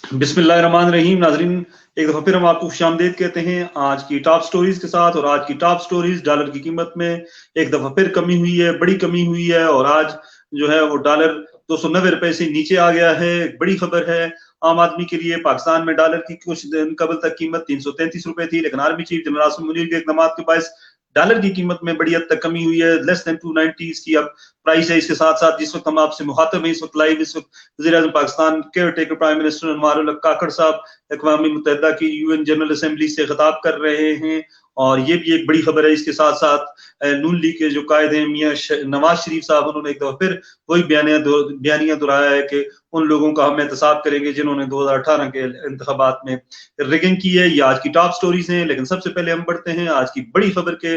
बिस्मिल्लाहिर्रहमानिर्रहीम। नाजरीन, एक दफ़ा फिर हम आपको खुशामदीद कहते हैं आज की टॉप स्टोरीज के साथ। और आज की टॉप स्टोरीज, डॉलर की कीमत में एक दफ़ा फिर कमी हुई है, बड़ी कमी हुई है। और आज जो है वो डॉलर 290 रुपए से नीचे आ गया है। एक बड़ी खबर है आम आदमी के लिए। पाकिस्तान में डॉलर की कुछ दिन कबल तक कीमत 333 रुपए थी, लेकिन army chief general Asim Munir के इकदाम के बायस डॉलर की कीमत में बड़ी हद तक कमी हुई है। लेस देन 290 की अब प्राइस है। इसके साथ साथ जिस वक्त हम आपसे मुखातब हैं, इस वक्त लाइव, इस वक्त वज़ीर-ए-आज़म Pakistan caretaker prime minister Anwaarul Haq Kakar साहब अक़वाम मुत्तहिदा की यूएन जनरल असेंबली से खिताब कर रहे हैं। और ये भी एक बड़ी खबर है। इसके साथ साथ नून लीग के जो कायद हैं मियां नवाज शरीफ साहब, उन्होंने एक दफा फिर वही बयानिया दोहराया है कि उन लोगों का हम एहतसाब करेंगे जिन्होंने 2018 के इंतखाबात में रिगिंग की है। ये आज की टॉप स्टोरीज हैं। लेकिन सबसे पहले हम बढ़ते हैं आज की बड़ी खबर के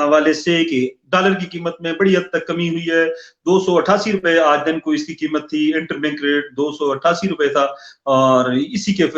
हवाले से कि डॉलर की कीमत में बड़ी हद तक कमी हुई है। 288 रुपए आज दिन को इसकी कीमत थी। इंटरबैंक रेट 288 रुपए था। और इसी के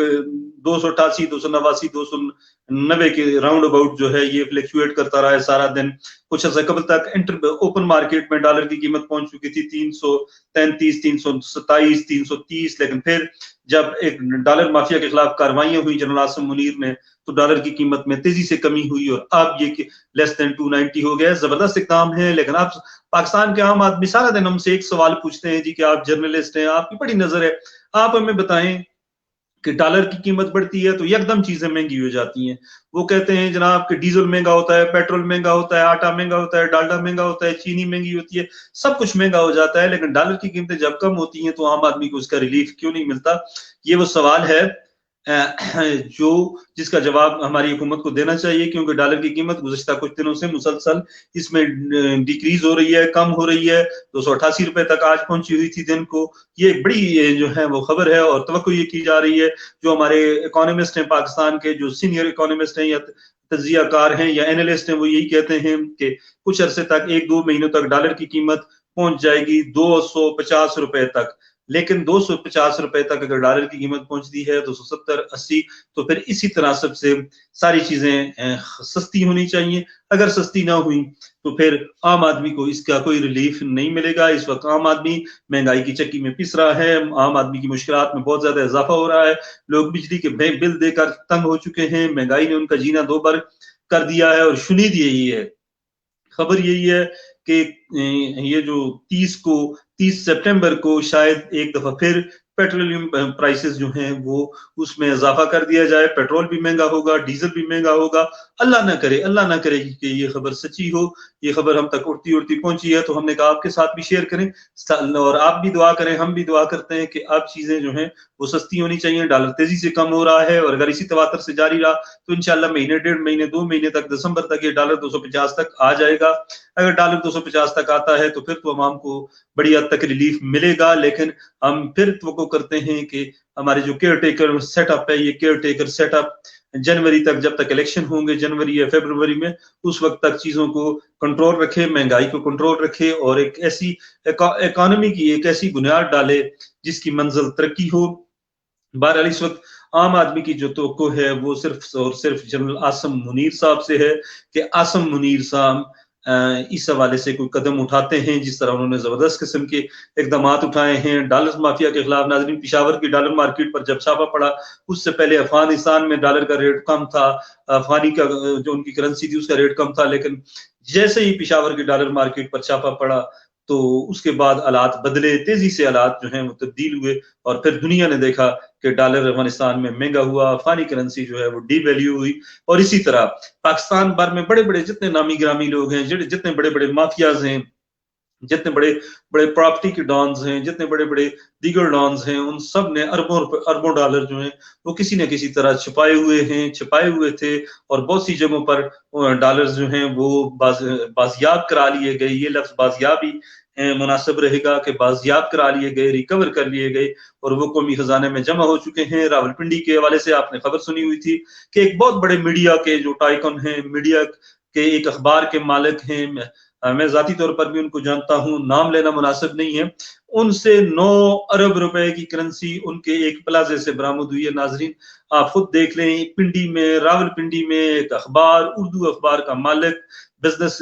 288, 289, 290 के राउंड अबाउट जो है ये फ्लक्चुएट करता रहा है सारा दिन। कुछ अर्सा कबल तक ओपन मार्केट में डॉलर की कीमत पहुंच चुकी थी 333, 327, 330। लेकिन फिर जब एक डॉलर माफिया के खिलाफ कार्रवाइयां हुई जनरल आसिम मुनीर ने, तो डॉलर की कीमत में तेजी से कमी हुई और अब ये लेस देन 290 हो गया। जबरदस्त इकदाम है। लेकिन आप पाकिस्तान के आम आदमी सारा दिन हमसे एक सवाल पूछते हैं जी कि आप जर्नलिस्ट हैं, आपकी बड़ी नजर है, आप हमें बताएं कि डॉलर की कीमत बढ़ती है तो एकदम चीजें महंगी हो जाती हैं। वो कहते हैं जनाब कि डीजल महंगा होता है, पेट्रोल महंगा होता है, आटा महंगा होता है, डालडा महंगा होता है, चीनी महंगी होती है, सब कुछ महंगा हो जाता है। लेकिन डॉलर की कीमतें जब कम होती हैं तो आम आदमी को उसका रिलीफ क्यों नहीं मिलता? ये वो सवाल है जो जिसका जवाब हमारी हुकूमत को देना चाहिए, क्योंकि डॉलर की कीमत गुज़श्ता कुछ दिनों से मुसलसल इसमें डिक्रीज हो रही है, कम हो रही है। 288 रुपए तक आज पहुंची हुई थी दिन को। ये एक बड़ी जो है वो खबर है और तवक्को ये की जा रही है, जो हमारे इकोनॉमिस्ट हैं पाकिस्तान के, जो सीनियर इकोनॉमिस्ट हैं या तज्जियाकार हैं या एनालिस्ट हैं, वो यही कहते हैं कि कुछ अरसे तक, 1-2 महीनों तक डॉलर की कीमत पहुंच जाएगी 250 रुपए तक। लेकिन 250 रुपए तक अगर डॉलर की कीमत पहुंचती है, 270, 80, तो फिर इसी तरह सबसे सारी चीजें सस्ती होनी चाहिए। अगर सस्ती ना हुई तो फिर आम आदमी को इसका कोई रिलीफ नहीं मिलेगा। इस वक्त आम आदमी महंगाई की चक्की में पिस रहा है। आम आदमी की मुश्किलात में बहुत ज्यादा इजाफा हो रहा है। लोग बिजली के बिल देकर तंग हो चुके हैं। महंगाई ने उनका जीना दो बार कर दिया है। और शुनीद यही है, खबर यही है कि ये जो 30 सितंबर को शायद एक दफा फिर पेट्रोलियम प्राइसेस जो हैं वो उसमें इजाफा कर दिया जाए। पेट्रोल भी महंगा होगा, डीजल भी महंगा होगा। अल्लाह ना करे कि ये खबर सच्ची हो। ये खबर हम तक उड़ती उड़ती पहुंची है तो हमने कहा आपके साथ भी शेयर करें और आप भी दुआ करें, हम भी दुआ करते हैं कि अब चीजें जो हैं वो सस्ती होनी चाहिए। डॉलर तेजी से कम हो रहा है और अगर इसी तवातर से जारी रहा तो इंशाल्लाह महीने, 1.5 महीने, 2 महीने तक, दिसंबर तक ये डॉलर 250 तक आ जाएगा। अगर डॉलर 250 तक आता है तो फिर तो अवाम को बड़ी हद तक रिलीफ मिलेगा। लेकिन हम फिर तो करते हैं कि हमारे जो केयर टेकर सेटअप है, ये केयर टेकर सेटअप जनवरी तक, जब तक इलेक्शन होंगे जनवरी या फरवरी में, उस वक्त तक चीजों को कंट्रोल रखे, महंगाई को कंट्रोल रखे और एक ऐसी इकोनॉमी की एक ऐसी बुनियाद डाले जिसकी मंजिल तरक्की हो। बहरहाल इस वक्त आम आदमी की जो तवक्को है वो सिर्फ और सिर्फ जनरल आसिम मुनीर साहब से है कि आसिम मुनीर साहब इस हवाले से कोई कदम उठाते हैं, जिस तरह उन्होंने जबरदस्त किस्म के इकदाम उठाए हैं डॉलर माफिया के खिलाफ। नाज़रीन, पिशावर की डॉलर मार्केट पर जब छापा पड़ा, उससे पहले अफगानिस्तान में डॉलर का रेट कम था, अफगानी का जो उनकी करेंसी थी उसका रेट कम था। लेकिन जैसे ही पिशावर की डॉलर मार्केट पर छापा पड़ा तो उसके बाद हालात बदले, तेजी से हालात जो हैं वो तब्दील हुए और फिर दुनिया ने देखा कि डॉलर अफगानिस्तान में महंगा हुआ, अफगानी करेंसी जो है वो डीवैल्यू हुई। और इसी तरह पाकिस्तान भर में बड़े बड़े जितने नामी गिरामी लोग हैं, जितने बड़े बड़े माफियाज हैं, जितने बड़े बड़े प्रॉपर्टी के डॉन्स हैं, जितने बड़े बड़े दीगर डॉन्स हैं, उन सब ने अरबों डॉलर जो हैं वो किसी न किसी तरह छिपाए हुए थे। और बहुत सी जगहों पर डॉलर जो हैं वो बाजियाब करा लिए गए। ये लफ्ज बाजियाबी मुनासिब रहेगा कि बाजियाब करा लिए गए, रिकवर कर लिए गए और वो कौमी खजाने में जमा हो चुके हैं। रावलपिंडी के हवाले से आपने खबर सुनी हुई थी कि एक बहुत बड़े मीडिया के जो टाइकन हैं, मीडिया के एक अखबार के मालिक हैं, मैं जाती तौर पर भी उनको जानता हूं, नाम लेना मुनासिब नहीं है, उनसे 9 अरब रुपए की करेंसी उनके एक प्लाजे से बरामद हुई है। नाजरीन, आप खुद देख लें, पिंडी में, रावलपिंडी में एक अखबार, उर्दू अखबार का मालिक, बिजनेस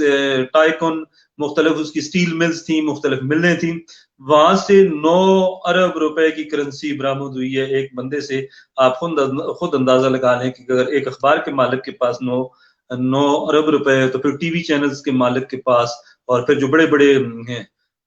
टाइकन, मुख्तलिफ उसकी स्टील मिल्स थी, मुख्तलिफ मिलें थी, वहां से 9 अरब रुपए की करेंसी बरामद हुई है एक बंदे से। आप खुद अंदाजा लगा लें कि अगर एक अखबार के मालिक के पास 9 अरब रुपए है, तो फिर टीवी चैनल्स के मालिक के पास, और फिर जो बड़े बड़े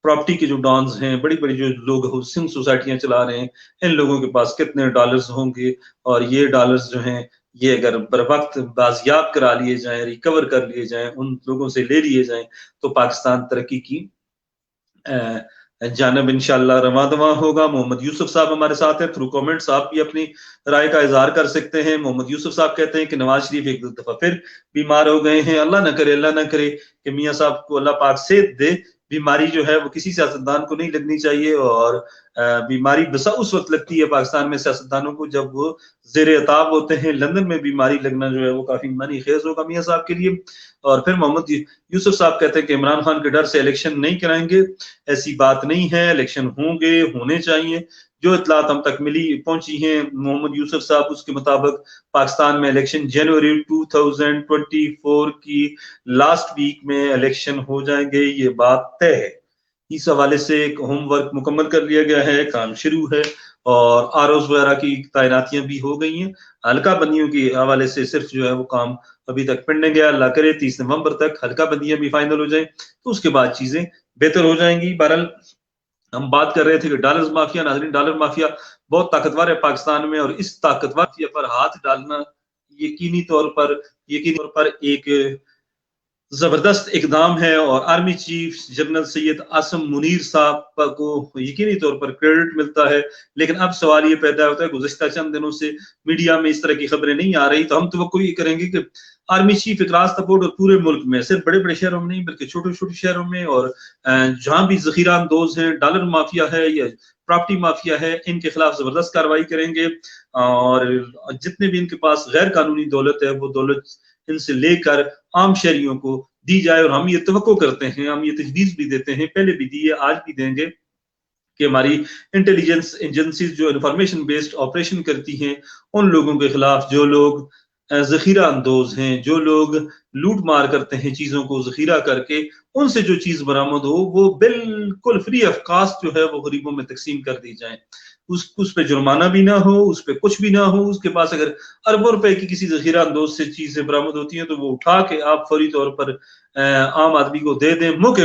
प्रॉपर्टी के जो डॉन्स हैं, बड़ी बड़ी जो लोग हाउसिंग सोसाइटियां चला रहे हैं, इन लोगों के पास कितने डॉलर्स होंगे। और ये डॉलर्स जो हैं, ये अगर बर वक्त बाजियाब करा लिए जाएं, रिकवर कर लिए जाएं, उन लोगों से ले लिए जाएं, तो पाकिस्तान तरक्की की जानब इंशाल्लाह रवां दवां होगा। मोहम्मद यूसुफ साहब हमारे साथ हैं, थ्रू कमेंट्स आप भी अपनी राय का इजहार कर सकते हैं। मोहम्मद यूसुफ साहब कहते हैं कि नवाज शरीफ एक दफा फिर बीमार हो गए हैं। अल्लाह ना करे कि मियाँ साहब को अल्लाह पाक सेहत दे। बीमारी जो है वो किसी सियासतदान को नहीं लगनी चाहिए, और बीमारी बसा उस वक्त लगती है पाकिस्तान में सियासतदानों को जब वो जेर अताब होते हैं। लंदन में बीमारी लगना जो है वो काफी मानी खेज होगा मियाँ साहब के लिए। और फिर मोहम्मद यूसुफ साहब कहते हैं कि इमरान खान के डर से इलेक्शन नहीं कराएंगे, ऐसी बात नहीं है, इलेक्शन होंगे, होने चाहिए। जो इतलात हम तक मिली पहुंची हैं मोहम्मद यूसुफ साहब, उसके मुताबिक पाकिस्तान में इलेक्शन जनवरी 2024 की लास्ट वीक में इलेक्शन हो जाएंगे, ये बात तय है। इस हवाले से एक होमवर्क मुकम्मल कर लिया गया है, काम शुरू है, और आरओज वगैरह की तैनातियां भी हो गई हैं। हल्का बंदियों के हवाले से सिर्फ जो है वो काम अभी तक पेंडिंग है। अल्लाह करे 30 नवंबर तक हल्का बंदियां भी फाइनल हो जाए, तो उसके बाद चीजें बेहतर हो जाएंगी। बहरहाल हम बात कर रहे थे कि डॉलर माफिया, नाजरीन डॉलर माफिया बहुत ताकतवर है पाकिस्तान में, और इस ताकतवर माफिया पर हाथ डालना यकीनी तौर पर एक जबरदस्त इकदाम है। और army chief general Syed Asim Munir साहब को यकीनी तौर पर क्रेडिट मिलता है। लेकिन अब सवाल ये पैदा होता है, गुज़िश्ता चंद दिनों से मीडिया में इस तरह की खबरें नहीं आ रही, तो हम तो ये करेंगे कि आर्मी चीफ इकरास तपोट और पूरे मुल्क में, सिर्फ बड़े बड़े शहरों में नहीं बल्कि छोटे छोटे शहरों में, और जहां भी जखीरा अंदोज है, डॉलर माफिया है या प्रॉपर्टी माफिया है, इनके खिलाफ जबरदस्त कार्रवाई करेंगे। और जितने भी इनके पास गैर कानूनी दौलत है, वो दौलत इनसे लेकर आम शहरियों को दी जाए। और हम ये तवक्को करते हैं, हम ये तजवीज भी देते हैं, पहले भी दी है, आज भी देंगे, कि हमारी इंटेलिजेंस एजेंसीज जो इंफॉर्मेशन बेस्ड ऑपरेशन करती हैं, उन लोगों के खिलाफ, जो लोग जखीरा अंदोज हैं, जो लोग लूट मार करते हैं चीजों को जखीरा करके, उनसे जो चीज बरामद हो वो बिल्कुल फ्री ऑफ कास्ट जो है वो गरीबों में तकसीम कर दी जाए। उस पे जुर्माना भी ना हो, उस पे कुछ भी ना हो। उसके पास अगर अरबों रुपए की किसी जखीरा अंदोज से चीजें बरामद होती हैं, तो वो उठा के आप फौरी तौर पर आम आदमी को दे दें, मौके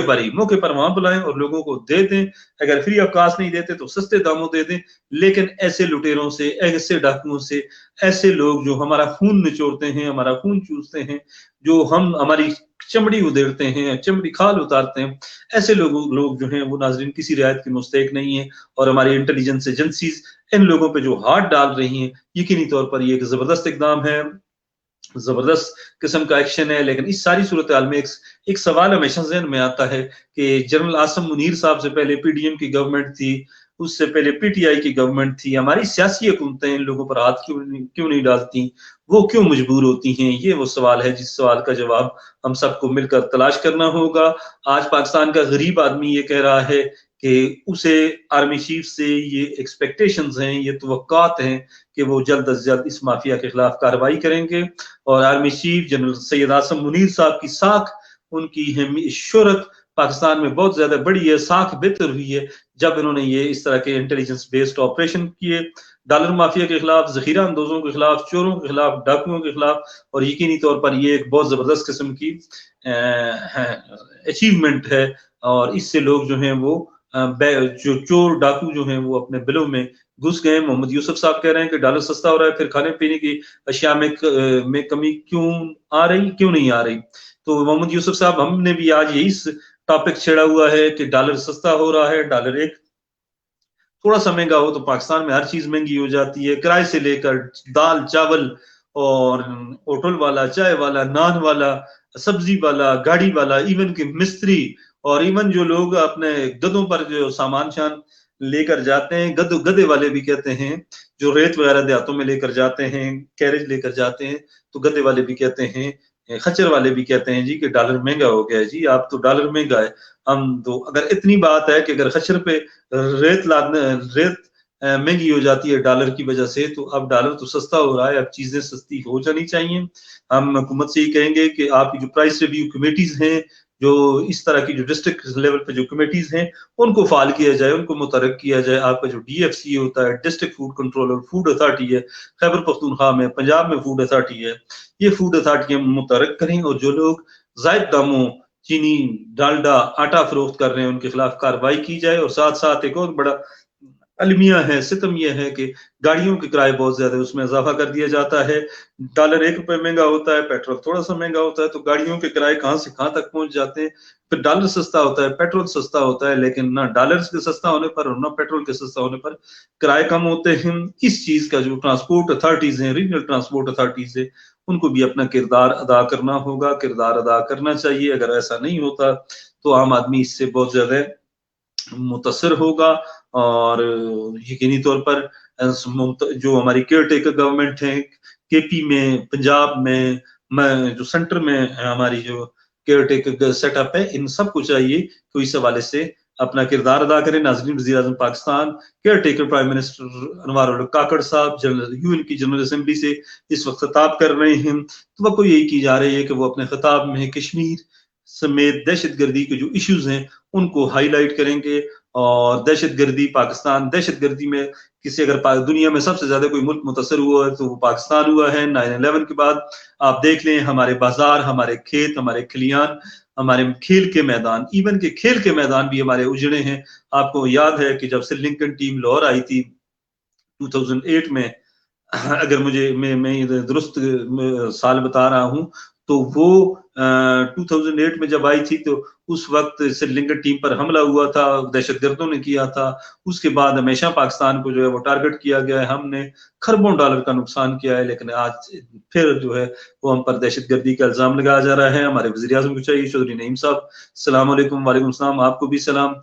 पर वहां बुलाएं और लोगों को दे दें। अगर फ्री ऑफ कास्ट नहीं देते तो सस्ते दामों दे दें। लेकिन ऐसे लुटेरों से, ऐसे डाकुओं से, ऐसे लोग जो हमारा खून निचोड़ते हैं, हमारा खून चूसते हैं, जो हमारी चमड़ी उधेड़ते हैं, चमड़ी खाल उतारते हैं, ऐसे लोग जो हैं वो नाजरीन किसी रियायत के मुस्तहिक नहीं है। और हमारी इंटेलिजेंस एजेंसीज इन लोगों पे जो हाथ डाल रही हैं, यकीनी तौर पर ये एक जबरदस्त इकदाम है, जबरदस्त किस्म का एक्शन है। लेकिन इस सारी सूरत हाल में एक सवाल हमेशा ज़हन में आता है कि जनरल आसम मुनीर साहब से पहले पीडीएम की गवर्नमेंट थी, उससे पहले पीटीआई की गवर्नमेंट थी, हमारी सियासी हुकूमतें इन लोगों पर हाथ क्यों नहीं डालती, वो क्यों मजबूर होती हैं? ये वो सवाल है जिस सवाल का जवाब हम सबको मिलकर तलाश करना होगा। आज पाकिस्तान का गरीब आदमी ये कह रहा है कि उसे आर्मी चीफ से ये एक्सपेक्टेशंस हैं, ये तवक्कात हैं कि वो जल्द अज जल्द इस माफिया के खिलाफ कार्रवाई करेंगे। और army chief general Syed Asim Munir साहब की साख, उनकी शोहरत पाकिस्तान में बहुत ज्यादा बड़ी है, साख बेहतर हुई है जब इन्होंने ये इस तरह के इंटेलिजेंस बेस्ड ऑपरेशन किए, डॉलर माफिया के खिलाफ, जखीरा अंदोजों के खिलाफ, चोरों के खिलाफ, डाकुओं के खिलाफ। और यकीनी तौर पर ये एक बहुत जबरदस्त किस्म की अचीवमेंट है। और इससे लोग जो हैं वो जो चोर डाकू जो हैं वो अपने बिलों में घुस गए। मोहम्मद यूसुफ साहब कह रहे हैं कि डॉलर सस्ता हो रहा है, फिर खाने पीने की अशिया में कमी क्यों नहीं आ रही। तो मोहम्मद यूसुफ साहब, हमने भी आज यही टॉपिक छेड़ा हुआ है कि डॉलर सस्ता हो रहा है, डॉलर एक थोड़ा सा महंगा हो तो पाकिस्तान में हर चीज महंगी हो जाती है, किराए से लेकर दाल चावल और होटल वाला, चाय वाला, नान वाला, सब्जी वाला, गाड़ी वाला, इवन के मिस्त्री, और इवन जो लोग अपने गधों पर जो सामान शान लेकर जाते हैं, गधे वाले भी कहते हैं, जो रेत वगैरह देहातों में लेकर जाते हैं, कैरेज लेकर जाते हैं, तो गधे वाले भी कहते हैं, खच्चर वाले भी कहते हैं जी कि डॉलर महंगा हो गया है। जी आप तो डॉलर महंगा है, हम तो, अगर इतनी बात है कि अगर खच्चर पे रेत महंगी हो जाती है डॉलर की वजह से, तो अब डॉलर तो सस्ता हो रहा है, अब चीजें सस्ती हो जानी चाहिए। हम हुकूमत से ही कहेंगे कि आपकी जो प्राइस रिव्यू कमेटीज हैं, جو اس طرح کی جو ڈسٹرکٹ لیول پہ جو کمیٹیز ہیں ان کو فعال کیا جائے, ان کو متحرک کیا جائے. آپ کا جو ڈی ایف سی ہوتا ہے, district food controller, food authority ہے خیبر پختونخوا میں, پنجاب میں فوڈ اتھارٹی ہے, یہ فوڈ اتھارٹیاں متحرک کریں, اور جو لوگ زائد داموں چینی, ڈالڈا, آٹا فروخت کر رہے ہیں ان کے خلاف کارروائی کی جائے. اور ساتھ ساتھ ایک اور بڑا المیہ ہے, ستم یہ ہے کہ گاڑیوں کے کرائے بہت زیادہ اس میں اضافہ کر دیا جاتا ہے. ڈالر 1 روپے مہنگا ہوتا ہے, پیٹرول تھوڑا سا مہنگا ہوتا ہے, تو گاڑیوں کے کرائے کہاں سے کہاں تک پہنچ جاتے ہیں. پھر ڈالر سستا ہوتا ہے, پیٹرول سستا ہوتا ہے, لیکن نہ ڈالر کے سستا ہونے پر اور نہ پیٹرول کے سستا ہونے پر کرائے کم ہوتے ہیں. اس چیز کا جو ٹرانسپورٹ اتھارٹیز ہیں, ریجنل ٹرانسپورٹ اتھارٹیز ہیں, ان کو بھی اپنا کردار ادا کرنا ہوگا, کردار ادا کرنا چاہیے. اگر ایسا نہیں ہوتا تو عام آدمی اس سے بہت زیادہ متاثر ہوگا. اور یقینی طور پر جو ہماری کیئر ٹیکر گورنمنٹ ہے, کے پی میں, پنجاب میں, جو سینٹر میں ہماری جو کیئر ٹیکر سیٹ اپ ہے, ان سب کو چاہیے کہ اس حوالے سے اپنا کردار ادا کریں. ناظرین, وزیر اعظم Pakistan caretaker prime minister Anwaar ul-Haq Kakar صاحب یو این کی جنرل اسمبلی سے اس وقت خطاب کر رہے ہیں. توقع یہی کی جا رہی ہے کہ وہ اپنے خطاب میں کشمیر سمیت دہشت گردی کے جو ایشوز ہیں ان کو ہائی لائٹ کریں گے. اور دہشت گردی, پاکستان دہشت گردی میں کسی اگر دنیا میں سب سے زیادہ کوئی ملک متاثر ہوا ہے تو وہ پاکستان ہوا ہے 9/11 کے بعد. آپ دیکھ لیں ہمارے بازار, ہمارے کھیت, ہمارے کھلیان, ہمارے کھیل کے میدان, ایون کہ کھیل کے میدان بھی ہمارے اجڑے ہیں. آپ کو یاد ہے کہ جب سری لنکن ٹیم لاہور آئی تھی 2008 میں, اگر میں درست سال بتا رہا ہوں, تو وہ 2008 میں جب آئی تھی تو اس وقت سری لنکن ٹیم پر حملہ ہوا تھا, دہشت گردوں نے کیا تھا. اس کے بعد ہمیشہ پاکستان کو جو ہے وہ ٹارگٹ کیا گیا ہے, ہم نے کھربوں ڈالر کا نقصان کیا ہے, لیکن آج پھر جو ہے وہ ہم پر دہشت گردی کا الزام لگایا جا رہا ہے. ہمارے وزیر اعظم کو چاہیے, چودھری نعیم صاحب السلام علیکم. وعلیکم السلام, آپ کو بھی سلام.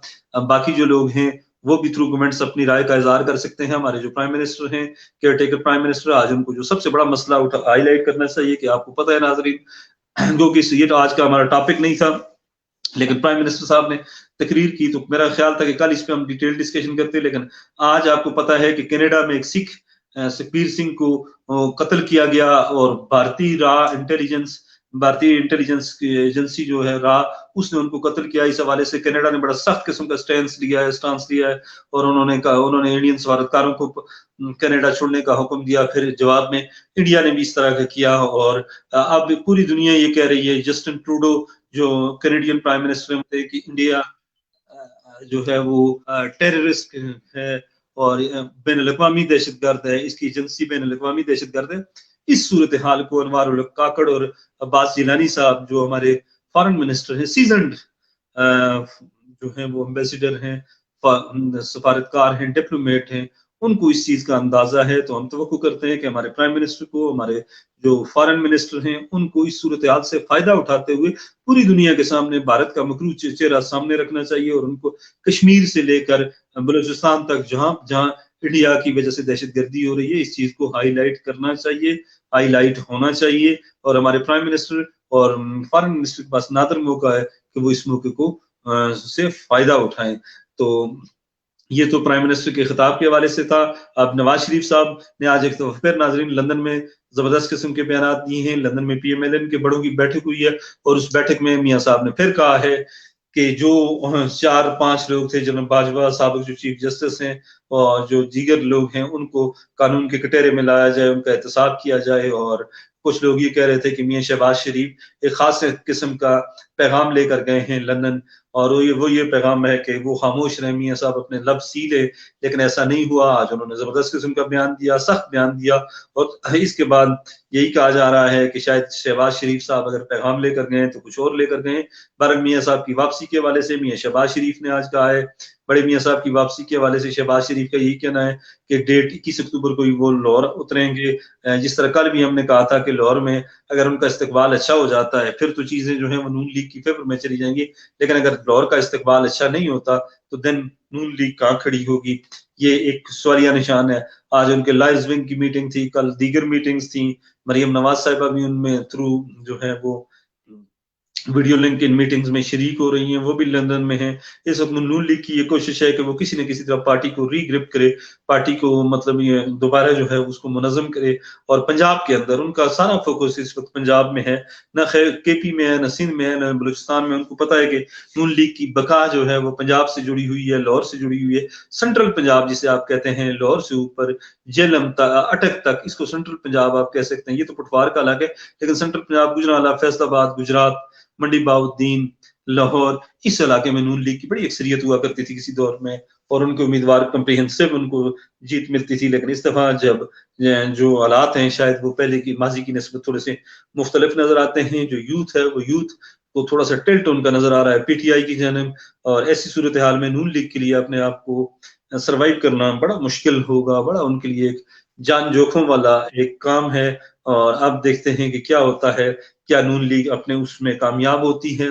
باقی جو لوگ ہیں وہ بھی تھرو کمنٹس اپنی رائے کا اظہار کر سکتے ہیں. ہمارے جو پرائم منسٹر ہیں, کیئر ٹیکر پرائم منسٹر, آج ان کو جو سب سے بڑا مسئلہ ہائی لائٹ کرنا چاہیے کہ آپ کو پتہ ہے ناظرین, کیونکہ یہ تو آج کا ہمارا ٹاپک نہیں تھا, لیکن پرائم منسٹر صاحب نے تقریر کی تو میرا خیال تھا کہ کل اس پہ ہم ڈیٹیل ڈسکشن کرتے, لیکن آج آپ کو پتہ ہے کہ کینیڈا میں ایک سکھ سکھبیر سنگھ کو قتل کیا گیا, اور بھارتی انٹیلیجنس کی ایجنسی جو ہے را, اس نے ان کو قتل کیا. اس حوالے سے کینیڈا نے بڑا سخت قسم کا سٹانس لیا ہے, اور انہوں نے انڈین سفارتکاروں کو کینیڈا چھوڑنے کا حکم دیا. پھر جواب میں انڈیا نے بھی اس طرح کا کیا, اور اب پوری دنیا یہ کہہ رہی ہے, جسٹن ٹروڈو جو کینیڈین پرائم منسٹر ہیں کہ انڈیا جو ہے وہ ٹیررسٹ ہے اور بین الاقوامی دہشت گرد ہے, اس کی ایجنسی بین الاقوامی دہشت گرد ہے. اس صورتحال کو انوار الحق کاکڑ اور عباس جیلانی صاحب جو ہمارے فارن منسٹر ہیں, سیزنڈ جو ہیں وہ امبیسیڈر ہیں, سفارتکار ہیں, ڈپلومیٹ ہیں, ان کو اس چیز کا اندازہ ہے. تو ہم توقع کرتے ہیں کہ ہمارے پرائم منسٹر کو, ہمارے جو فارن منسٹر ہیں, ان کو اس صورتحال سے فائدہ اٹھاتے ہوئے پوری دنیا کے سامنے بھارت کا مکروہ چہرہ سامنے رکھنا چاہیے, اور ان کو کشمیر سے لے کر بلوچستان تک جہاں انڈیا کی وجہ سے دہشت گردی ہو رہی ہے, اس چیز کو ہائی لائٹ کرنا چاہیے, ہائی لائٹ ہونا چاہیے. اور ہمارے پرائم منسٹر اور فارن منسٹر کے پاس نادر موقع ہے کہ وہ اس موقع کو سے فائدہ اٹھائیں. تو یہ تو پرائم منسٹر کے خطاب کے حوالے سے تھا. اب نواز شریف صاحب نے آج ایک پھر ناظرین لندن میں زبردست قسم کے بیانات دیے ہیں. لندن میں پی ایم ایل این کے بڑوں کی بیٹھک ہوئی ہے, اور اس بیٹھک میں میاں صاحب نے پھر کہا ہے کہ جو 4-5 لوگ تھے, جنرل باجوہ سابق جو چیف جسٹس ہیں اور جو دیگر لوگ ہیں, ان کو قانون کے کٹہرے میں لایا جائے, ان کا احتساب کیا جائے. اور کچھ لوگ یہ کہہ رہے تھے کہ میاں شہباز شریف ایک خاص قسم کا پیغام لے کر گئے ہیں لندن, اور وہ یہ پیغام ہے کہ وہ خاموش رہیں, میاں صاحب اپنے لب سی لے, لیکن ایسا نہیں ہوا. آج انہوں نے زبردست قسم کا بیان دیا, سخت بیان دیا, اور اس کے بعد یہی کہا جا رہا ہے کہ شاید شہباز شریف صاحب اگر پیغام لے کر گئے تو کچھ اور لے کر گئے. برگ میاں صاحب کی واپسی کے حوالے سے میاں شہباز شریف نے آج کہا ہے, بڑے میاں صاحب کی واپسی کے حوالے سے شہباز شریف کا یہی کہنا ہے کہ ڈیٹ 21 اکتوبر کو وہ لاہور اتریں گے. جس طرح کل بھی ہم نے کہا تھا کہ لاہور میں اگر ان کا استقبال اچھا ہو جاتا ہے پھر تو چیزیں جو ہیں وہ نون لیگ کی فیور میں چلی جائیں گی, لیکن اگر لاہور کا استقبال اچھا نہیں ہوتا تو دن نون لیگ کہاں کھڑی ہوگی, یہ ایک سوالیہ نشان ہے. آج ان کے لائز ونگ کی میٹنگ تھی, کل دیگر میٹنگز تھیں, مریم نواز صاحبہ بھی ان میں تھرو جو ہے وہ वीडियो लिंक इन मीटिंग्स में शरीक हो रही हैं, वो भी लंदन में हैं। इस वक्त नून लीग की ये कोशिश है कि वो किसी न किसी तरह पार्टी को रीग्रिप करे, पार्टी को मतलब ये दोबारा जो है उसको मुनज़्ज़म करे। और पंजाब के अंदर उनका सारा फोकस इस वक्त पंजाब में है, न खैर केपी में है, न सिंध में है, न बलूचिस्तान में। उनको पता है कि नून लीग की बका जो है वो पंजाब से जुड़ी हुई है, लाहौर से जुड़ी हुई है। सेंट्रल पंजाब जिसे आप कहते हैं, लाहौर से ऊपर जेहलम अटक तक, इसको सेंट्रल पंजाब आप कह सकते हैं। ये तो पटवार का इलाका है, लेकिन सेंट्रल पंजाब गुजरांवाला, फैसलाबाद, गुजरात, मंडी बाउद्दीन, लाहौर, इस इलाके में नून लीग की बड़ी अक्सरियत हुआ करती थी किसी दौर में, और उनके उम्मीदवार कम्प्रिहेंसिव उनको जीत मिलती थी। लेकिन इस दफा जब जो हालात हैं शायद वो पहले की माजी की निस्बत थोड़े से मुख्तलिफ नजर आते हैं। जो यूथ है वो यूथ को थोड़ा सा टिल्ट उनका नजर आ रहा है पीटीआई की जानब, और ऐसी सूरत हाल में नून लीग के लिए अपने आप को सरवाइव करना बड़ा मुश्किल होगा, बड़ा उनके लिए एक जान जोखों वाला एक काम है। और अब देखते हैं कि क्या होता है, क्या नून लीग अपने उसमें कामयाब होती है,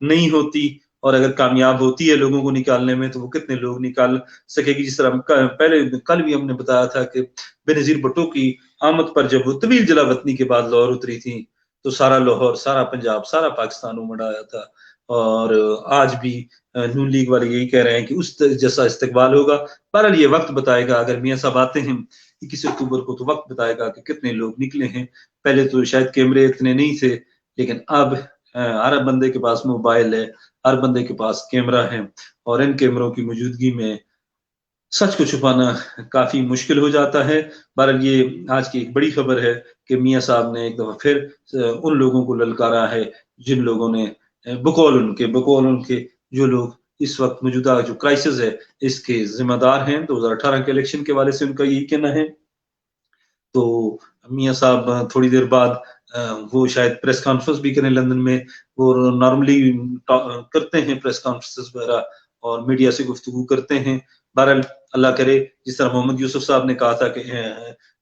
नहीं होती, और अगर कामयाब होती है लोगों को निकालने में तो वो कितने लोग निकाल सकेगी। जिस तरह पहले कल भी हमने बताया था कि बेनजीर भुट्टो की आमद पर जब वो तवील जलावतनी के बाद लाहौर उतरी थी तो सारा लाहौर, सारा पंजाब, सारा पाकिस्तान उमड़ आया था। और आज भी नून लीग वाले यही कह रहे हैं कि उस जैसा इस्तकबाल होगा। बहरहाल ये वक्त बताएगा, अगर मियां साहब आते हैं 21 अक्टूबर को तो वक्त बताएगा कि कितने लोग निकले हैं। पहले तो शायद कैमरे इतने नहीं थे, लेकिन अब हर बंदे के पास मोबाइल है, हर बंदे के पास कैमरा है, और इन कैमरों की मौजूदगी में सच को छुपाना काफी मुश्किल हो जाता है। बहरहाल ये आज की एक बड़ी खबर है कि मियां साहब ने एक दफा फिर उन लोगों को ललकारा है जिन लोगों ने बकौल उनके जो लोग इस वक्त मौजूदा जो क्राइसिस है इसके जिम्मेदार हैं। 2018 के इलेक्शन के हवाले से उनका यही कहना है। तो मियां साहब थोड़ी देर बाद वो शायद प्रेस कॉन्फ्रेंस भी करें लंदन में। वो नॉर्मली करते हैं प्रेस कॉन्फ्रेंस वगैरह और मीडिया से गुफ्तगू करते हैं। बहरहाल अल्लाह करे, जिस तरह मोहम्मद यूसुफ साहब ने कहा था कि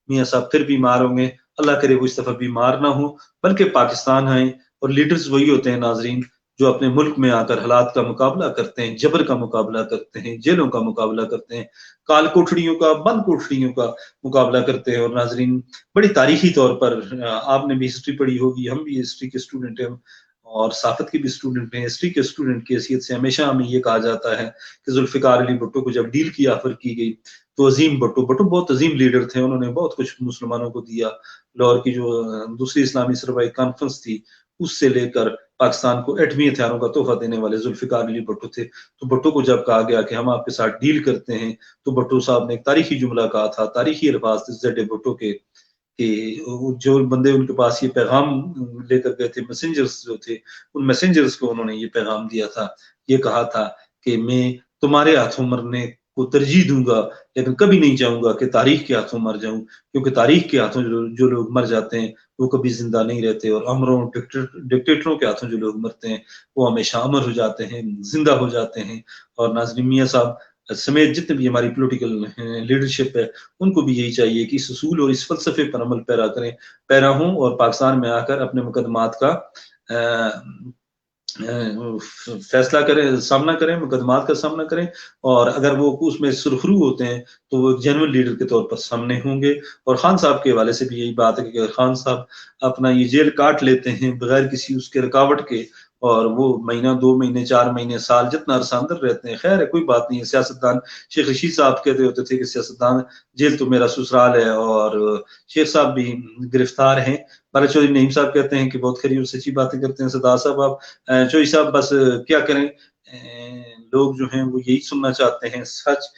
मियां साहब फिर बीमार होंगे, अल्लाह करे वो इस दफा बीमार ना हो बल्कि पाकिस्तान आए। और लीडर्स वही होते हैं नाजरीन जो अपने मुल्क में आकर हालात का मुकाबला करते हैं, जबर का मुकाबला करते हैं, जेलों का मुकाबला करते हैं, काल कोठड़ियों का, बंद कोठड़ियों का मुकाबला करते हैं। और नाजरीन बड़ी तारीखी तौर पर आपने भी हिस्ट्री पढ़ी होगी, हम भी हिस्ट्री के स्टूडेंट हैं और साफत के भी स्टूडेंट हैं। हिस्ट्री के स्टूडेंट की हैसियत से हमेशा हमें ये कहा जाता है कि जुल्फिकार अली भुट्टो को जब डील की ऑफर की गई तो अजीम भुट्टो बहुत अजीम लीडर थे, उन्होंने बहुत कुछ मुसलमानों को दिया। लाहौर की जो दूसरी इस्लामी सरबराही कॉन्फ्रेंस थी उससे लेकर पाकिस्तान को एटमी हथियारों का तोहफा देने वाले जुल्फिकार अली भुट्टो थे। तो भुट्टो को जब कहा गया कि हम आपके साथ डील करते हैं तो भुट्टो साहब ने एक तारीखी जुमला कहा था, तारीखी अल्फाज थे जेड भुट्टो के, कि जो बंदे उनके पास ये पैगाम लेकर गए थे, मैसेंजर्स जो थे, उन मैसेंजर्स को उन्होंने ये पैगाम दिया था, ये कहा था कि मैं तुम्हारे हाथों मरने को तरजीह दूंगा लेकिन कभी नहीं चाहूंगा कि तारीख के हाथों मर जाऊं, क्योंकि तारीख के हाथों जो लोग मर जाते हैं वो कभी जिंदा नहीं रहते, और अमरों डिक्टेटरों के हाथों जो लोग मरते हैं वो हमेशा अमर हो जाते हैं, जिंदा हो जाते हैं। और नाज़रीन मियां साहब समेत जितने भी हमारी पॉलिटिकल लीडरशिप है उनको भी यही चाहिए कि इस उसूल और इस फलसफे पर अमल पैरा हों और पाकिस्तान में आकर अपने मुकदमात का फैसला करें, सामना करें, मुकदमात का सामना करें। और अगर वो उसमें सुरखरू होते हैं तो वो जेन्युइन लीडर के तौर पर सामने होंगे। और खान साहब के हवाले से भी यही बात है कि अगर खान साहब अपना ये जेल काट लेते हैं बगैर किसी उसके रुकावट के, और वो महीना, 2 महीने, 4 महीने, साल जितना अरसा अंदर रहते हैं, खैर है कोई बात नहीं है। सियासतदान, शेख रशीद साहब कहते होते थे कि सियासतदान जेल तो मेरा ससुराल है, और शेख साहब भी गिरफ्तार हैं। बारा चौधरी नईम साहब कहते हैं कि बहुत खरी और सच्ची बातें करते हैं। सरदार साहब आप चौधरी साहब बस क्या करें, लोग जो हैं वो यही सुनना चाहते हैं, सच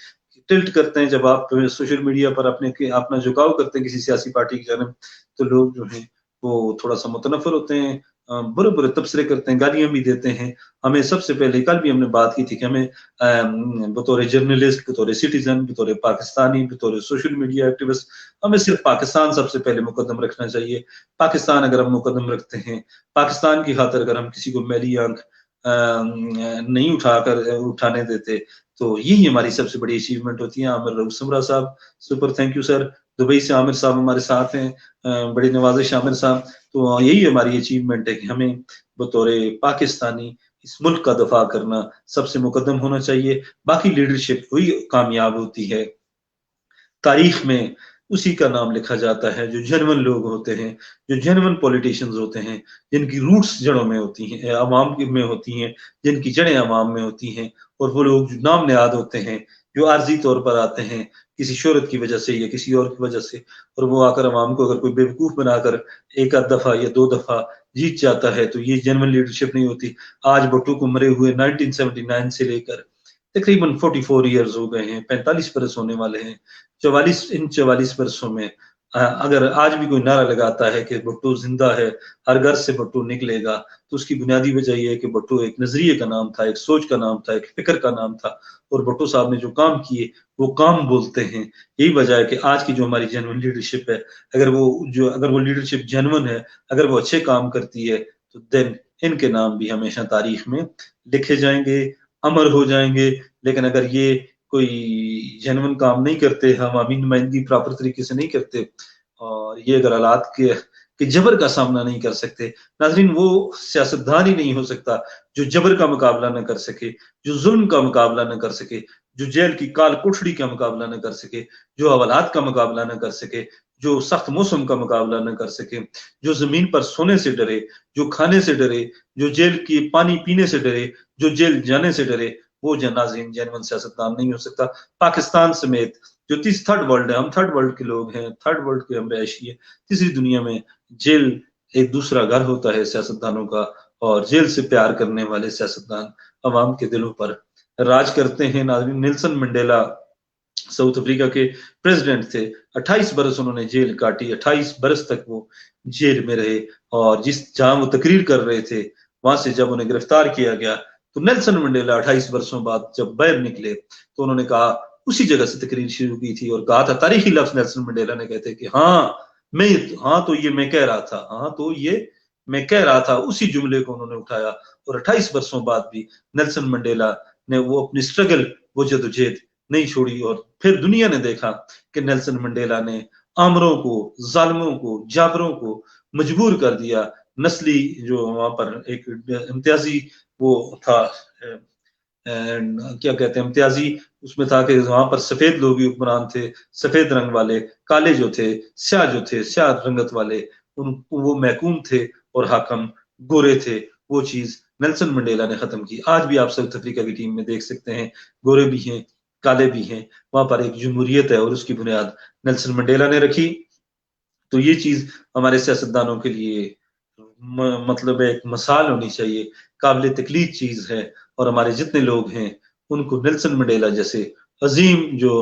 टिल्ट करते हैं जब आप सोशल मीडिया पर अपना झुकाव करते हैं किसी सियासी पार्टी की जानब, तो लोग जो हैं वो थोड़ा सा मुतनफर होते हैं, बुरे बुरे तबसरे करते हैं, गालियां भी देते हैं। हमें सबसे पहले कल भी हमने बात की थी कि हमें बतौर जर्नलिस्ट, बतौर सिटीजन, बतौर पाकिस्तानी, बतौर सोशल मीडिया एक्टिविस्ट, हमें सिर्फ पाकिस्तान सबसे पहले मुकदम रखना चाहिए। पाकिस्तान अगर हम मुकदम रखते हैं, पाकिस्तान की खातिर अगर हम किसी को मैली आंख नहीं उठाने देते, तो यही हमारी सबसे बड़ी अचीवमेंट होती है। आमिर रऊफ समरा साहब, super thank you sir. Dubai से आमिर साहब हमारे साथ हैं, बड़ी नवाजिश आमिर साहब। तो यही हमारी अचीवमेंट है कि हमें बतौर पाकिस्तानी इस मुल्क का दफा करना सबसे मुकदम होना चाहिए। बाकी लीडरशिप वही कामयाब होती है। तारीख में उसी का नाम लिखा जाता है। जो जेन्युइन लोग होते हैं, जो जेन्युइन पॉलिटिशियंस होते हैं, जिनकी रूट्स जड़ों में होती हैं, अवाम में होती हैं, जिनकी जड़ें अवाम में होती हैं, और वो लोग जो नाम निहाद होते हैं, जो आर्जी तौर पर आते हैं किसी शोहरत की वजह से या किसी और की वजह से, और वो आकर अवाम को अगर कोई बेवकूफ बनाकर एक आध दफा या दो दफा जीत जाता है, तो ये जेन्युइन लीडरशिप नहीं होती। आज भुट्टो को मरे हुए 1979 से लेकर तकरीबन 44 ईयर्स हो गए हैं, 45 बरस होने वाले हैं। 44 बरसों में अगर आज भी कोई नारा लगाता है कि भुट्टो जिंदा है, हर घर से भुट्टो निकलेगा, तो उसकी बुनियादी वजह यह है कि भुट्टो एक नजरिए का नाम था, एक सोच का नाम था, एक फिक्र का नाम था, और भुट्टो साहब ने जो काम किए वो काम बोलते हैं। यही वजह है कि आज की जो हमारी जेन्युइन लीडरशिप है, अगर वो लीडरशिप जेन्युइन है, अगर वो अच्छे काम करती है, तो देन इनके नाम भी हमेशा तारीख में लिखे जाएंगे, अमर हो जाएंगे। लेकिन अगर ये कोई जेन्युइन काम नहीं करते, हम अमीन नुमाइंदगी प्रॉपर तरीके से नहीं करते, और ये अगर हालात के जबर का सामना नहीं कर सकते, नाजरीन वो सियासतदान ही नहीं हो सकता जो जबर का मुकाबला न कर सके, जो जुल्म का मुकाबला न कर सके, जो जेल की काल कोठड़ी का मुकाबला न कर सके, जो हवालात का मुकाबला न कर सके, जो सख्त मौसम का मुकाबला न कर सके, जो जमीन पर सोने से डरे, जो खाने से डरे, जो जेल की पानी पीने से डरे, जो जेल जाने से डरे, वो नाज़रीन जेन्युइन सियासतदान नहीं हो सकता। पाकिस्तान समेत जो थर्ड वर्ल्ड है, हम थर्ड वर्ल्ड के लोग हैं, थर्ड वर्ल्ड के हम रहायशी है, तीसरी दुनिया में जेल एक दूसरा घर होता है सियासतदानों का, और जेल से प्यार करने वाले सियासतदान अवाम के दिलों पर राज करते हैं। नाज़रीन नेल्सन मंडेला साउथ अफ्रीका के प्रेसिडेंट थे, 28 बरस उन्होंने जेल काटी, 28 बरस तक वो जेल में रहे, और जहां वो तकरीर कर रहे थे, वहां से जब उन्हें गिरफ्तार किया गया, तो नेल्सन मंडेला 28 वर्षों बाद जब बाहर निकले, तो उन्होंने कहा, उसी जगह से तकरीर शुरू की थी और कहा था, तारीखी लफ्ज नेल्सन मंडेला ने कहते कि हाँ तो ये मैं कह रहा था, हाँ तो ये मैं कह रहा था, उसी जुमले को उन्होंने उठाया। और 28 वर्षों बाद भी नेल्सन मंडेला ने वो अपनी स्ट्रगल, वो जदोजहद नहीं छोड़ी, और फिर दुनिया ने देखा कि नेल्सन मंडेला ने आमरों को, जालिमों को, जाबरों को मजबूर कर दिया। नस्ली जो वहां पर एक इम्तियाजी वो था, क्या कहते हैं, इम्तियाजी उसमें था कि वहां पर सफेद लोग भी हुक्मरान थे, सफेद रंग वाले, काले जो थे, स्याह रंगत वाले, वो महकूम थे, और हाकम गोरे थे। वो चीज नेल्सन मंडेला ने खत्म की। आज भी आप साउथ अफ्रीका की टीम में देख सकते हैं, गोरे भी हैं, काले भी हैं, वहां पर एक जमहूरियत है, और उसकी बुनियाद नेल्सन मंडेला ने रखी। तो ये चीज हमारे सियासतदानों के लिए मतलब एक मिसाल होनी चाहिए, काबिल तकलीद चीज है, और हमारे जितने लोग हैं उनको नेल्सन मंडेला जैसे अजीम जो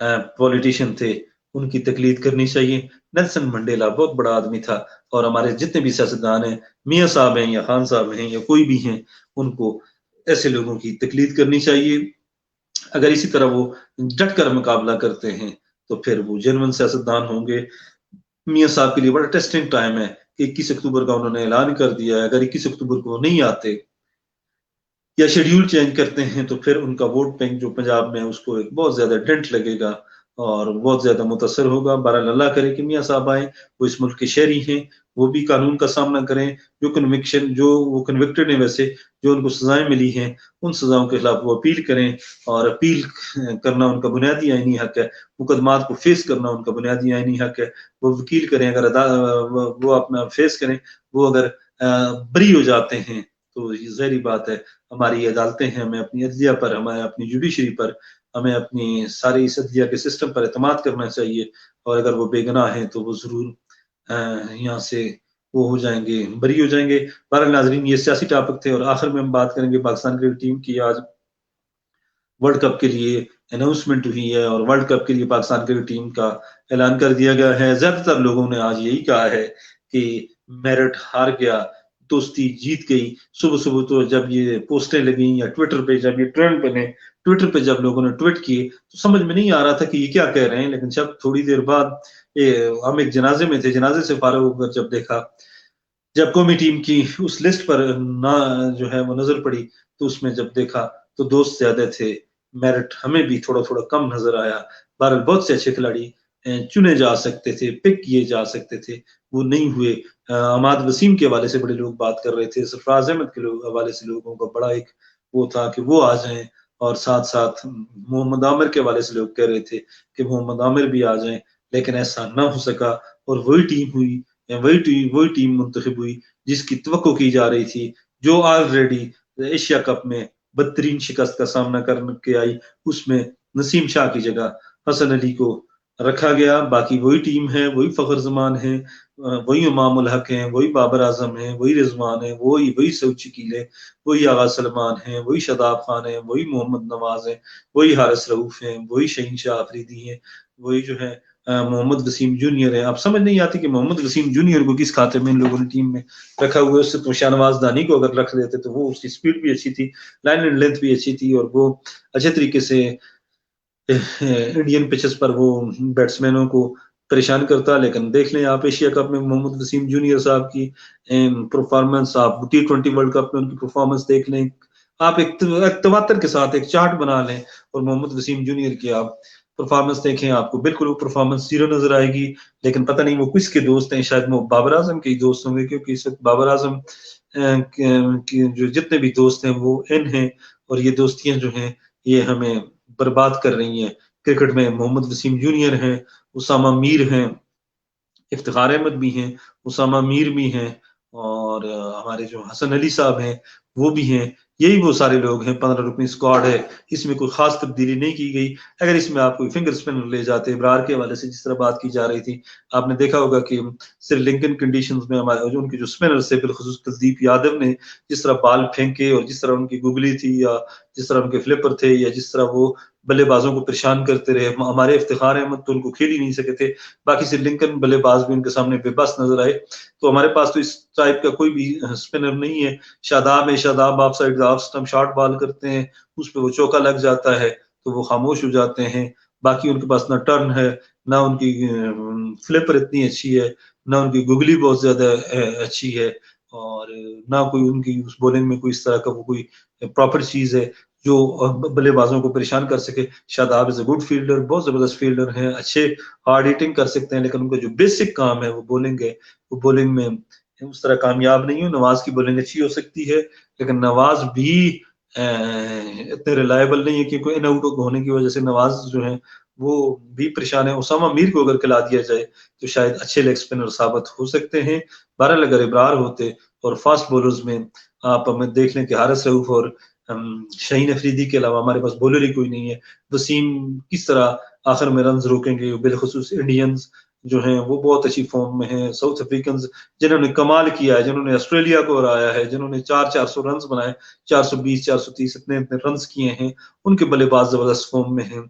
पॉलिटिशियन थे उनकी तकलीद करनी चाहिए। नेल्सन मंडेला बहुत बड़ा आदमी था, और हमारे जितने भी सियासतदान हैं, मियाँ साहब हैं या खान साहब हैं या कोई भी हैं, उनको ऐसे लोगों की तकलीद करनी चाहिए। अगर इसी तरह वो डट कर मुकाबला करते हैं, तो फिर वो जेन्युइन सियासतदान होंगे। मियाँ साहब के लिए बड़ा टेस्टिंग टाइम है कि 21 अक्टूबर का उन्होंने ऐलान कर दिया है। अगर 21 अक्टूबर को नहीं आते या शेड्यूल चेंज करते हैं, तो फिर उनका वोट बैंक जो पंजाब में है उसको एक बहुत ज्यादा डेंट लगेगा और बहुत ज्यादा मुतासर होगा। बहरहाल अल्लाह करे कि मियाँ साहब आए, वो इस मुल्क के शहरी हैं, वो भी कानून का सामना करें। जो वो कन्विक्टेड है, वैसे जो उनको सजाएं मिली हैं, उन सजाओं के खिलाफ वो अपील करें, और अपील करना उनका बुनियादी आईनी हक है। मुकदमात को फेस करना उनका बुनियादी आईनी हक है। वो वकील करें, अगर वो अपना फेस करें, वो अगर बरी हो जाते हैं, तो ये ज़ाहिर बात है हमारी अदालतें हैं, हमें अपनी अदलिया पर, हमें अपनी जुडिशरी पर, हमें अपनी सारी इस अदलिया के सिस्टम पर एतमाद करना चाहिए। और अगर वो बेगुनाह हैं तो वो जरूर यहाँ से वो हो जाएंगे, बरी हो जाएंगे। बहरहाल नाजरीन, ये सियासी टॉपिक थे, और आखिर में हम बात करेंगे पाकिस्तान क्रिकेट टीम की। आज वर्ल्ड कप के लिए अनाउंसमेंट हुई है, और वर्ल्ड कप के लिए पाकिस्तान क्रिकेट टीम का ऐलान कर दिया गया है। ज्यादातर लोगों ने आज यही कहा है कि मेरिट हार गया, दोस्ती जीत गई। सुबह सुबह तो जब ये पोस्टें लगी या ट्विटर पे जब ये ट्रेंड बने, ट्विटर पे जब लोगों ने ट्वीट किए, तो समझ में नहीं आ रहा था कि ये क्या कह रहे हैं। लेकिन जब थोड़ी देर बाद हम एक जनाजे में थे, जनाजे से फारग होकर जब देखा, जब कौमी टीम की उस लिस्ट पर ना जो है वो नजर पड़ी, तो उसमें जब देखा तो दोस्त ज्यादा थे, मेरिट हमें भी थोड़ा थोड़ा कम नजर आया। बहरहाल बहुत से अच्छे खिलाड़ी चुने जा सकते थे, पिक किए जा सकते थे, वो नहीं हुए। अमाद वसीम के हवाले से बड़े लोग बात कर रहे थे, सरफराज अहमद के हवाले से लोगों का बड़ा एक वो था कि वो आ जाएं, और साथ साथ मोहम्मद आमिर के हवाले से लोग कह रहे थे कि मोहम्मद आमिर भी आ जाएं। لیکن ایسا نہ ہو سکا، اور وہی ٹیم ہوئی، وہی ٹیم منتخب ہوئی جس کی توقع کی جا رہی تھی، جو آلریڈی ایشیا کپ میں بدترین شکست کا سامنا کر کے آئی۔ اس میں نسیم شاہ کی جگہ حسن علی کو رکھا گیا۔ باقی وہی ٹیم ہے، وہی فخر زمان ہے، وہی امام الحق ہیں، وہی بابر اعظم ہیں، وہی رضوان ہیں، وہی سعود شکیل ہے، وہی آغا سلمان ہیں، وہی شاداب خان ہیں، وہی محمد نواز ہیں، وہی حارث رؤوف ہیں، وہی شہین شاہ آفریدی ہیں، وہی جو ہے محمد وسیم جونیئر ہے۔ اب سمجھ نہیں آتی کہ محمد وسیم جونیئر کو کس خاطر میں ان لوگوں نے ٹیم میں رکھا ہوا ہے۔ اس سے تو شاہنواز دانی کو اگر رکھ دیتے تو وہ اس کی سپیڈ بھی اچھی تھی، لائن اینڈ لینتھ بھی اچھی تھی، اور وہ اچھے طریقے سے انڈین پچز پر وہ بیٹسمینوں کو پریشان کرتا۔ لیکن دیکھ لیں آپ ایشیا کپ میں محمد وسیم جونیئر صاحب کی پرفارمنس، آپ T20 ورلڈ کپ میں ان کی پرفارمنس دیکھ لیں، آپ ایک تواتر کے ساتھ ایک چارٹ بنا لیں اور محمد وسیم جونیئر کی آپ پرفارمنس دیکھیں، آپ کو بالکل وہ پرفارمنس زیرو نظر آئے گی۔ لیکن پتہ نہیں وہ کس کے دوست ہیں، شاید وہ بابر اعظم کے ہی دوست ہوں گے، کیونکہ اس وقت بابر اعظم کے جو جتنے بھی دوست ہیں وہ ان ہیں، اور یہ دوستیاں جو ہیں یہ ہمیں برباد کر رہی ہیں کرکٹ میں۔ محمد وسیم جونیئر ہیں، اسامہ میر ہیں، افتخار احمد بھی ہیں، اسامہ میر بھی ہیں، اور ہمارے جو حسن علی صاحب ہیں وہ بھی ہیں۔ یہی وہ سارے لوگ ہیں، 15 رکنی اسکواڈ ہے، اس میں کوئی خاص تبدیلی نہیں کی گئی۔ اگر اس میں آپ کوئی فنگر اسپنر لے جاتے، ابرار کے حوالے سے جس طرح بات کی جا رہی تھی، آپ نے دیکھا ہوگا کہ سری لنکن کنڈیشنز میں ہمارے جو ان کے جو اسپنر سے بالخصوص کلدیپ یادو نے جس طرح بال پھینکے، اور جس طرح ان کی گگلی تھی، یا جس طرح ان کے فلپر تھے، یا جس طرح وہ بلے بازوں کو پریشان کرتے رہے، ہمارے افتخار احمد تو ان کو کھیل ہی نہیں سکے تھے، باقی سری لنکن بلے باز بھی ان کے سامنے بے بس نظر آئے۔ تو ہمارے پاس تو اس ٹائپ کا کوئی بھی اسپنر نہیں ہے۔ Shadab off side off stump short ball کرتے ہیں، اس پہ وہ چوکا لگ جاتا ہے تو وہ خاموش ہو جاتے ہیں۔ باقی ان کے پاس نہ ٹرن ہے، نہ ان کی فلپر اتنی اچھی ہے، نہ ان کی گگلی بہت زیادہ اچھی ہے، اور نہ کوئی ان کی اس بولنگ میں کوئی اس طرح کا وہ کوئی پراپر چیز ہے جو بلے بازوں کو پریشان کر سکے۔ شاداب از اے گڈ فیلڈر، بہت زبردست فیلڈر ہیں، اچھے ہارڈ ہٹنگ کر سکتے ہیں، لیکن ان کا جو بیسک کام ہے وہ بولنگ ہے، وہ بولنگ میں اس طرح کامیاب نہیں ہو۔ نواز کی بولنگ اچھی ہو سکتی ہے، لیکن نواز بھی اتنے ریلائبل نہیں ہے، کیونکہ ان آؤٹ ہونے کی وجہ سے نواز جو ہے وہ بھی پریشان ہے۔ اسامہ میر کو اگر کھلا دیا جائے تو شاید اچھے لیگ اسپنر ثابت ہو سکتے ہیں۔ بہرحال اگر ابرار ہوتے، اور فاسٹ بولرز میں آپ ہمیں دیکھ لیں کہ حارث رؤوف اور شہین افریدی کے علاوہ ہمارے پاس بولر ہی کوئی نہیں ہے۔ وسیم کس طرح آخر میں رنز روکیں گے؟ بالخصوص انڈینز جو ہیں وہ بہت اچھی فارم میں ہیں، ساؤتھ افریقنز جنہوں نے کمال کیا ہے، جنہوں نے آسٹریلیا کو ہرایا ہے، جنہوں نے 400 رنز بنائے، 420 430 اتنے رنز کیے ہیں، ان کے بلے باز زبردست فارم میں ہیں۔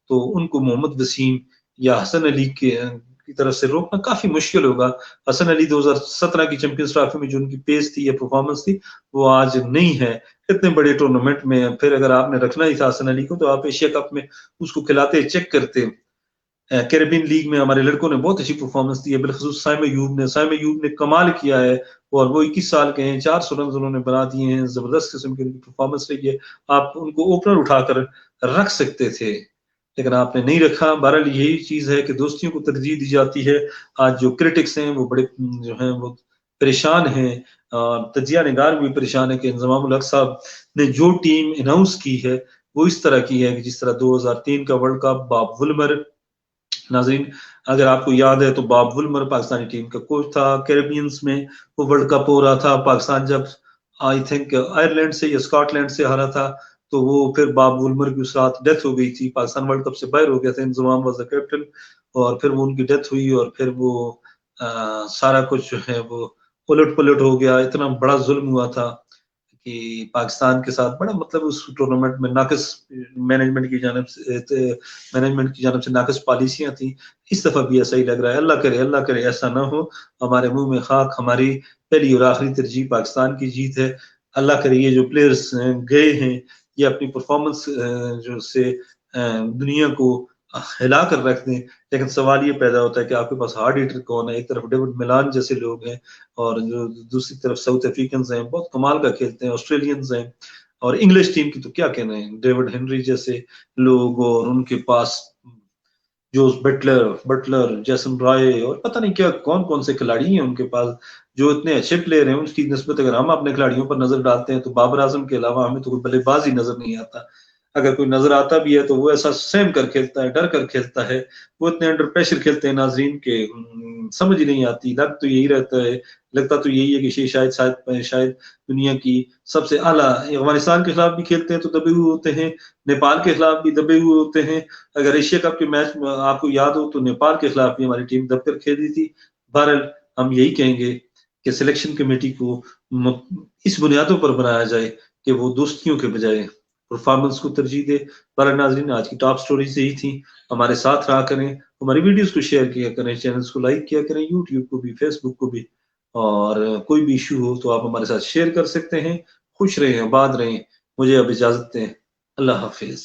تو ان کو محمد وسیم یا حسن علی کی طرف سے روکنا کافی مشکل ہوگا۔ حسن علی 2017 کی چیمپئنز ٹرافی میں جو ان کی پیس تھی یا پرفارمنس تھی وہ آج نہیں ہے اتنے بڑے ٹورنامنٹ میں۔ پھر اگر آپ نے رکھنا ہی تھا حسن علی کو تو آپ ایشیا کپ میں اس کو کھلاتے، چیک کرتے۔ کیریبین لیگ میں ہمارے لڑکوں نے بہت اچھی پرفارمنس دی ہے، بالخصوص سائم ایوب نے کمال کیا ہے، اور وہ 21 سال کے ہیں، 400 رنز انہوں نے بنا دیے ہیں، زبردست قسم کی ان کی پرفارمنس رہی ہے۔ آپ ان کو اوپنر اٹھا کر رکھ سکتے تھے، لیکن آپ نے نہیں رکھا۔ بہرحال یہی چیز ہے کہ دوستیوں کو ترجیح دی جاتی ہے۔ آج جو کرٹکس ہیں وہ بڑے جو ہیں وہ پریشان ہیں، تجزیہ نگار بھی پریشان ہے کہ انضمام الحق صاحب نے جو ٹیم اناؤنس کی ہے وہ اس طرح کی ہے کہ جس طرح 2003 کا ورلڈ کپ باب وولمر، ناظرین اگر آپ کو یاد ہے تو باب وولمر پاکستانی ٹیم کا کوچ تھا۔ کیریبینز میں وہ ورلڈ کپ ہو رہا تھا، پاکستان جب آئی تھنک آئرلینڈ سے یا اسکاٹ لینڈ سے ہارا تھا، تو وہ پھر باب وولمر کی اس رات ڈیتھ ہو گئی تھی، پاکستان ورلڈ کپ سے باہر ہو گیا تھا، انضمام واز دا کیپٹن، اور پھر وہ ان کی ڈیتھ ہوئی، اور پھر وہ سارا کچھ جو ہے وہ الٹ پلٹ ہو گیا۔ اتنا بڑا ظلم ہوا تھا کہ پاکستان کے ساتھ بڑا مطلب اس ٹورنامنٹ میں ناقص مینجمنٹ کی جانب سے ناقص پالیسیاں تھیں۔ اس دفعہ بھی ایسا ہی لگ رہا ہے۔ اللہ کرے ایسا نہ ہو، ہمارے منہ میں خاک، ہماری پہلی اور آخری ترجیح پاکستان کی جیت ہے۔ اللہ کرے یہ جو پلیئرز گئے ہیں یہ اپنی پرفارمنس جو سے دنیا کو ہلا کر رکھ دیں، لیکن سوال یہ پیدا ہوتا ہے کہ آپ کے پاس ہارڈ ہیٹر کون ہے؟ ایک طرف ڈیوڈ ملان جیسے لوگ ہیں، اور جو دوسری طرف ساؤتھ افریقنز ہیں بہت کمال کا کھیلتے ہیں، آسٹریلینز ہیں، اور انگلش ٹیم کی تو کیا کہنا ہے، ڈیوڈ ہنری جیسے لوگ، اور ان کے پاس جوز بٹلر جیسن رائے، اور پتہ نہیں کیا کون کون سے کھلاڑی ہیں ان کے پاس جو اتنے اچھے پلیئر ہیں۔ اس کی نسبت اگر ہم اپنے کھلاڑیوں پر نظر ڈالتے ہیں تو بابر اعظم کے علاوہ ہمیں تو کوئی بلے باز ہی نظر نہیں آتا۔ اگر کوئی نظر آتا بھی ہے تو وہ ایسا سہم کر کھیلتا ہے، ڈر کر کھیلتا ہے، وہ اتنے انڈر پریشر کھیلتے ہیں ناظرین کہ سمجھ ہی نہیں آتی. تو یہی رہتا ہے، لگتا تو یہی ہے کہ شاید دنیا کی سب سے اعلیٰ. افغانستان کے خلاف بھی کھیلتے ہیں تو دبے ہوئے ہوتے ہیں، نیپال کے خلاف بھی دبے ہوئے ہوتے ہیں. اگر ایشیا کپ کے میچ آپ کو یاد ہو تو نیپال کے خلاف بھی ہماری ٹیم دب کر کھیلی تھی. بہرحال ہم یہی کہیں گے کہ سلیکشن کمیٹی کو اس بنیادوں پر بنایا جائے کہ وہ دوستیوں کے بجائے پرفارمنس کو ترجیح دے. برائے ناظرین، آج کی ٹاپ سٹوریز یہی تھی. ہمارے ساتھ رہا کریں، ہماری ویڈیوز کو شیئر کیا کریں، چینلز کو لائک کیا کریں، یوٹیوب کو بھی، فیس بک کو بھی. اور کوئی بھی ایشو ہو تو آپ ہمارے ساتھ شیئر کر سکتے ہیں. خوش رہیں، آباد رہیں. مجھے اب اجازت دیں. اللہ حافظ.